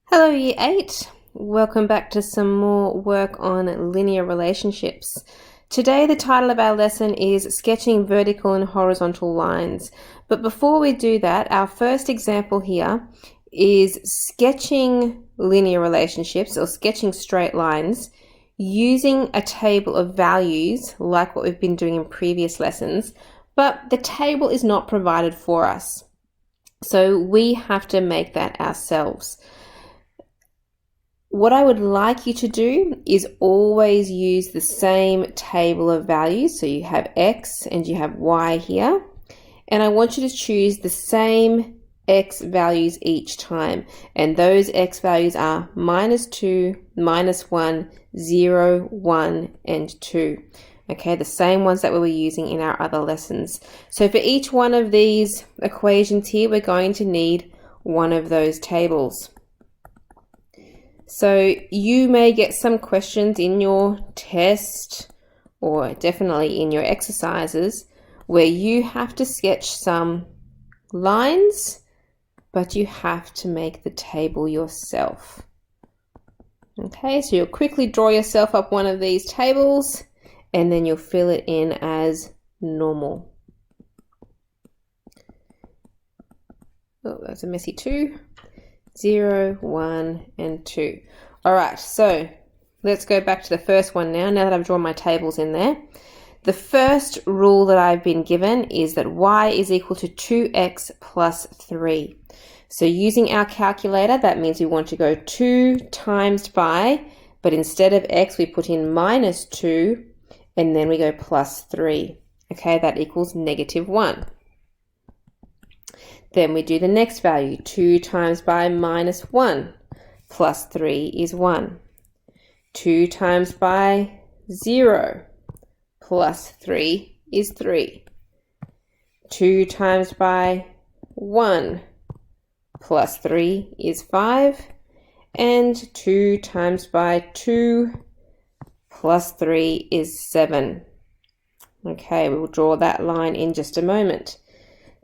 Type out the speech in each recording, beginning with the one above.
Hello Year 8, welcome back to some more work on linear relationships. Today the title of our lesson is Sketching Vertical and Horizontal Lines. But before we do that, our first example here is sketching linear relationships or sketching straight lines using a table of values like what we've been doing in previous lessons, but the table is not provided for us. So we have to make that ourselves. What I would like you to do is always use the same table of values. So you have X and you have Y here. And I want you to choose the same X values each time. And those X values are -2, -1, 0, 1, and 2. Okay, the same ones that we were using in our other lessons. So for each one of these equations here, we're going to need one of those tables. So you may get some questions in your test or definitely in your exercises where you have to sketch some lines, but you have to make the table yourself. Okay, so you'll quickly draw yourself up one of these tables and then you'll fill it in as normal. Oh, that's a messy 2. 0, 1, and 2. All right, so let's go back to the first one now that I've drawn my tables in there. The first rule that I've been given is that y is equal to 2x plus 3. So using our calculator, that means we want to go 2 times by, but instead of x, we put in -2, and then we go plus 3. Okay, that equals -1. Then we do the next value, 2 times by -1, plus 3 is 1. 2 times by 0, plus 3 is 3. 2 times by 1, plus 3 is 5. And 2 times by 2, plus 3 is 7. Okay, we'll draw that line in just a moment.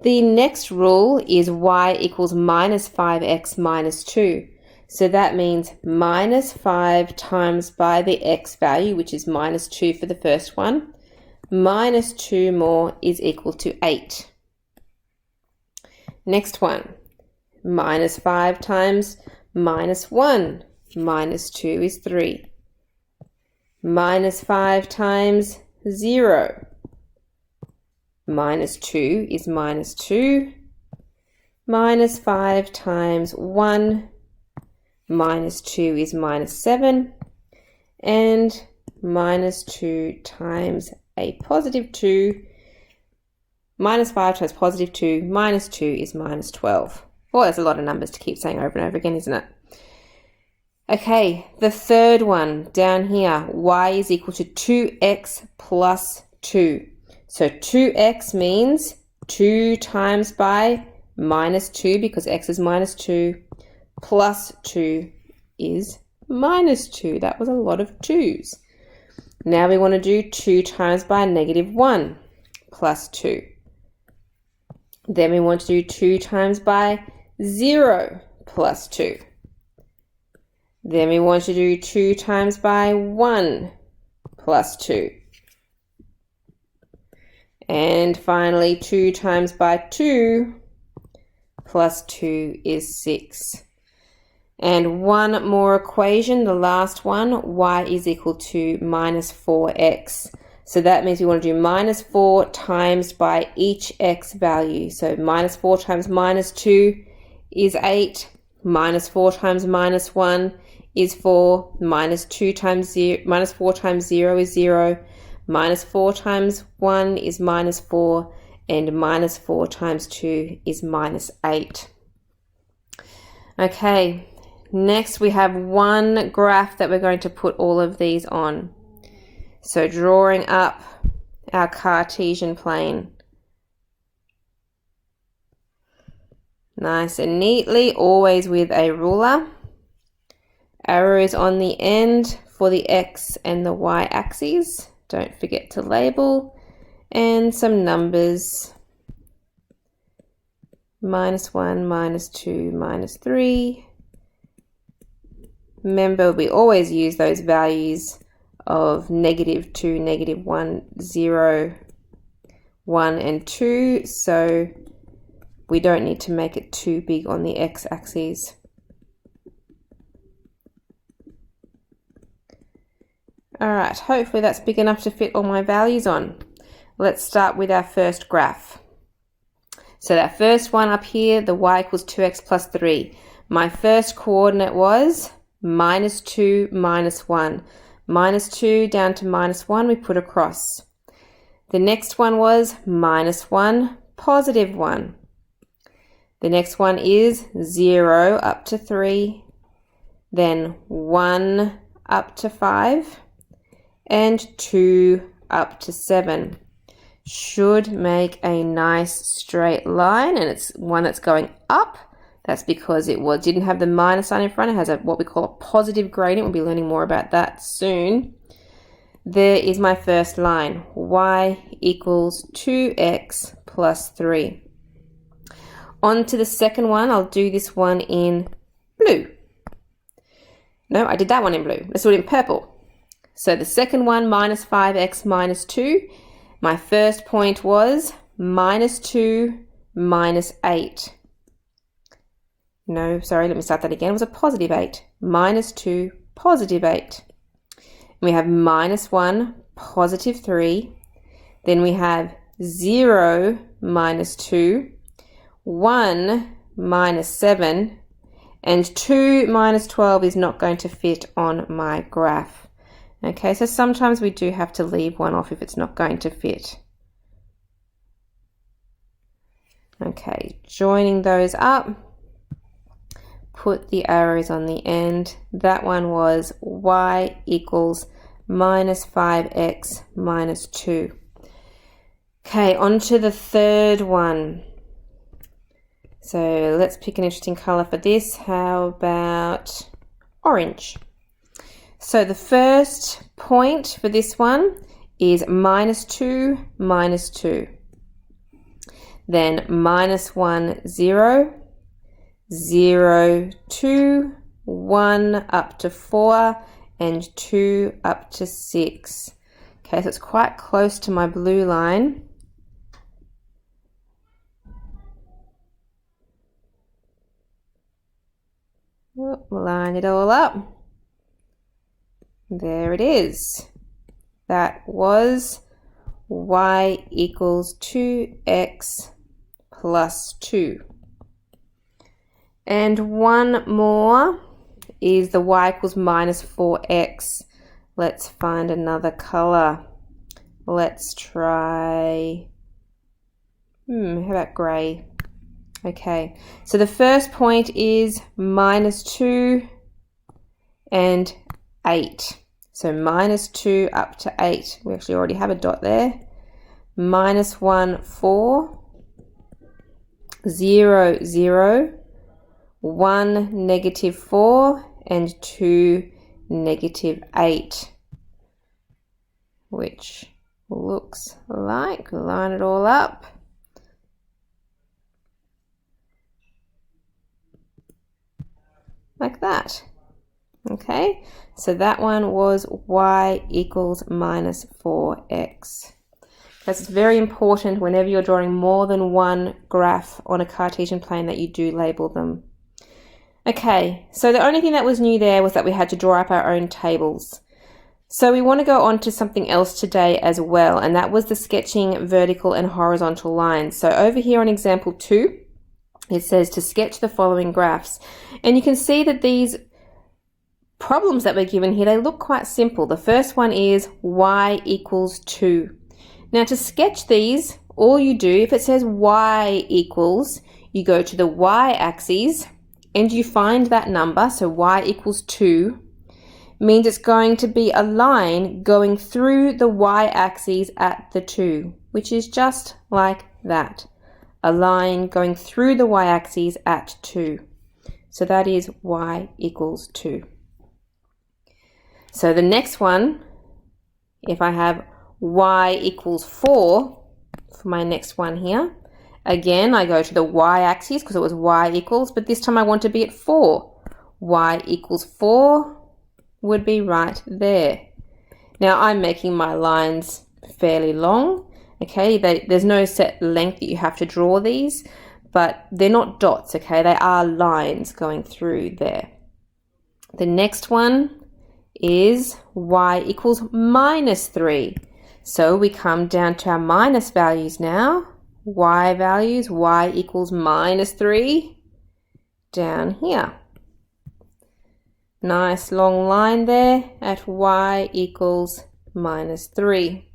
The next rule is y equals -5x minus 2. So that means -5 times by the x value, which is -2 for the first one, minus 2 more is equal to 8. Next one, -5 times -1, -2 is 3. -5 times 0. -2 is -2, -5 times 1, -2 is -7, and -2 times a +2, -5 times +2, -2 is -12. Oh, that's a lot of numbers to keep saying over and over again, isn't it? Okay, the third one down here, y is equal to 2x plus 2. So 2x means 2 times by -2 because x is -2 plus 2 is -2. That was a lot of 2's. Now we want to do 2 times by -1 plus 2. Then we want to do 2 times by 0 plus 2. Then we want to do 2 times by 1 plus 2. And finally, 2 times by 2 plus 2 is 6. And one more equation, the last one, y is equal to -4x. So that means we want to do -4 times by each x value. So -4 times -2 is 8, -4 times -1 is 4, -4 times 0 is 0, -4 times 1 is -4, and -4 times 2 is -8. Okay, next we have one graph that we're going to put all of these on. So drawing up our Cartesian plane. Nice and neatly, always with a ruler. Arrows on the end for the x and the y axes. Don't forget to label, and some numbers, -1, -2, -3, Remember, we always use those values of -2, -1, 0, 1 and 2, so we don't need to make it too big on the x-axis. Alright, hopefully that's big enough to fit all my values on. Let's start with our first graph. So that first one up here, the y equals 2x plus 3. My first coordinate was -2, -1. -2 down to -1, we put across. The next one was -1, +1. The next one is 0 up to 3, then 1 up to 5, and 2 up to 7. Should make a nice straight line, and it's one that's going up. That's because it didn't have the minus sign in front. It has what we call a positive gradient. We'll be learning more about that soon. There is my first line, y equals 2x plus 3. On to the second one. I'll do this one in blue. No, I did that one in blue. Let's do it in purple. So the second one, minus 5x minus 2. My first point was -2 minus 8. No, sorry, let me start that again. It was a +8. -2, +8. We have -1, +3. Then we have 0 minus 2, 1 minus 7, and 2 minus 12 is not going to fit on my graph. Okay, so sometimes we do have to leave one off if it's not going to fit. Okay, joining those up, put the arrows on the end. That one was y equals minus 5x minus 2. Okay, on to the third one. So let's pick an interesting color for this. How about orange? So the first point for this one is -2 minus 2. Then -1, 0, 0, 2, 1 up to 4, and 2 up to 6. Okay, so it's quite close to my blue line. Line it all up. There it is. That was y equals 2x plus 2. And one more is the y equals minus 4x. Let's find another color. Let's try, how about gray? Okay, so the first point is -2 and 8. So -2 up to 8. We actually already have a dot there. -1, 4. 0, 0. 1, -4. And 2, -8. Which looks like, line it all up. Like that. Okay, so that one was y equals minus 4x. That's very important whenever you're drawing more than one graph on a Cartesian plane that you do label them. Okay, so the only thing that was new there was that we had to draw up our own tables. So we want to go on to something else today as well, and that was the sketching vertical and horizontal lines. So over here on example 2, it says to sketch the following graphs. And you can see that these problems that we're given here, they look quite simple. The first one is y equals 2. Now to sketch these, all you do, if it says y equals, you go to the y-axis and you find that number, so y equals 2, means it's going to be a line going through the y-axis at the 2, which is just like that. A line going through the y-axis at 2. So that is y equals 2. So the next one, if I have y equals 4 for my next one here, again I go to the y-axis because it was y equals, but this time I want to be at 4. y equals 4 would be right there. Now I'm making my lines fairly long. Okay, there's no set length that you have to draw these, but they're not dots, okay? They are lines going through there. The next one is y equals minus 3. So we come down to our minus values now. Y values, y equals minus 3 down here. Nice long line there at y equals minus 3.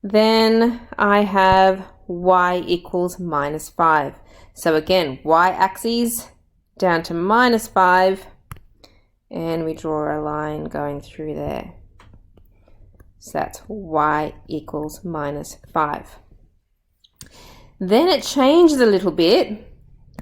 Then I have y equals minus 5. So again, y-axis down to minus 5, and we draw a line going through there. So that's y equals minus 5. Then it changes a little bit.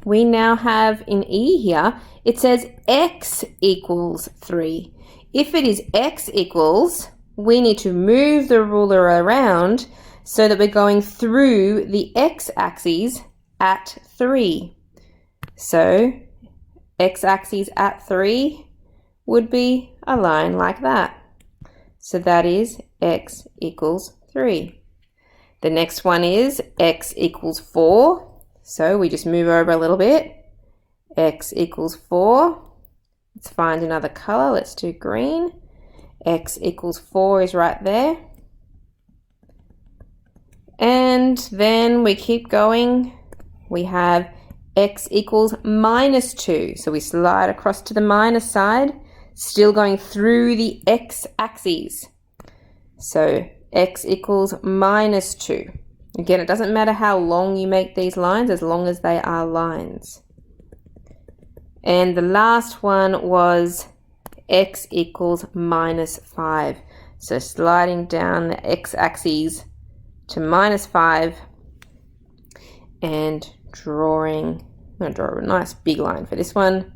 We now have in E here, it says x equals 3. If it is x equals, we need to move the ruler around so that we're going through the x-axis at 3. So x-axis at 3 would be a line like that. So that is x equals 3. The next one is x equals 4. So we just move over a little bit. X equals 4. Let's find another color. Let's do green. X equals 4 is right there. And then we keep going. We have x equals minus 2. So we slide across to the minus side, still going through the x-axis. So x equals minus 2. Again, it doesn't matter how long you make these lines as long as they are lines. And the last one was x equals minus 5. So sliding down the x-axis to minus 5 and drawing, I'm going to draw a nice big line for this one.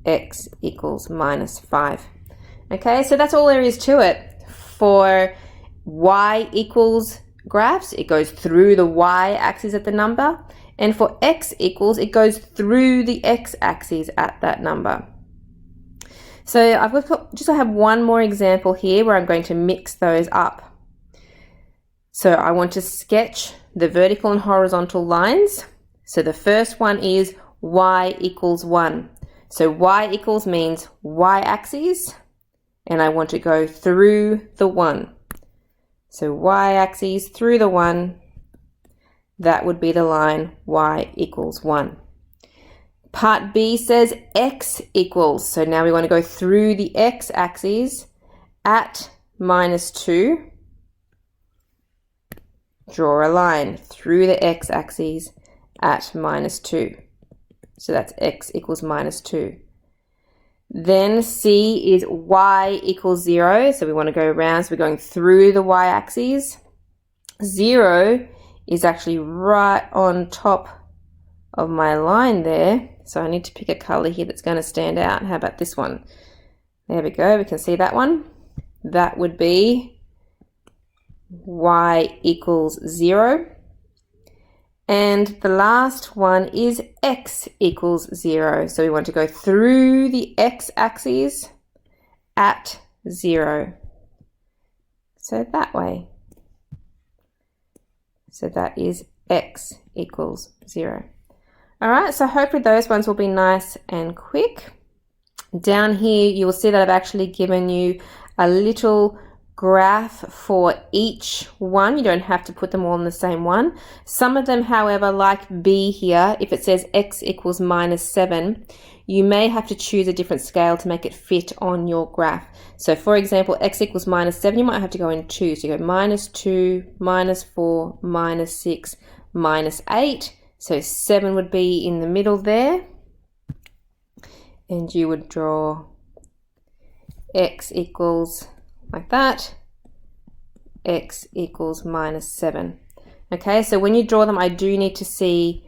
X equals minus 5. Okay, so that's all there is to it. For y equals graphs, it goes through the y-axis at the number. And for x equals, it goes through the x-axis at that number. So I have one more example here where I'm going to mix those up. So I want to sketch the vertical and horizontal lines. So the first one is y equals 1. So y equals means y-axis, and I want to go through the 1. So y-axis through the 1, that would be the line y equals 1. Part B says x equals, so now we want to go through the x-axis at minus 2. Draw a line through the x-axis at minus 2. So that's x equals minus 2. Then C is y equals 0. So we want to go around. So we're going through the y-axis. 0 is actually right on top of my line there. So I need to pick a color here that's going to stand out. How about this one? There we go. We can see that one. That would be y equals 0. And the last one is x equals 0. So we want to go through the x-axis at 0. So that way. So that is x equals 0. All right, so hopefully those ones will be nice and quick. Down here, you will see that I've actually given you a little graph for each one. You don't have to put them all in the same one. Some of them, however, like B here, if it says x equals minus 7, you may have to choose a different scale to make it fit on your graph. So for example, x equals minus 7, you might have to go in 2. So you go minus 2, minus 4, minus 6, minus 8. So 7 would be in the middle there. And you would draw x equals like that, x equals minus 7. Okay, so when you draw them, I do need to see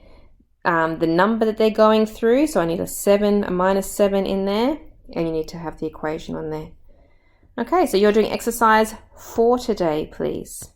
the number that they're going through. So I need a minus 7 in there, and you need to have the equation on there. Okay, so you're doing exercise 4 today, please.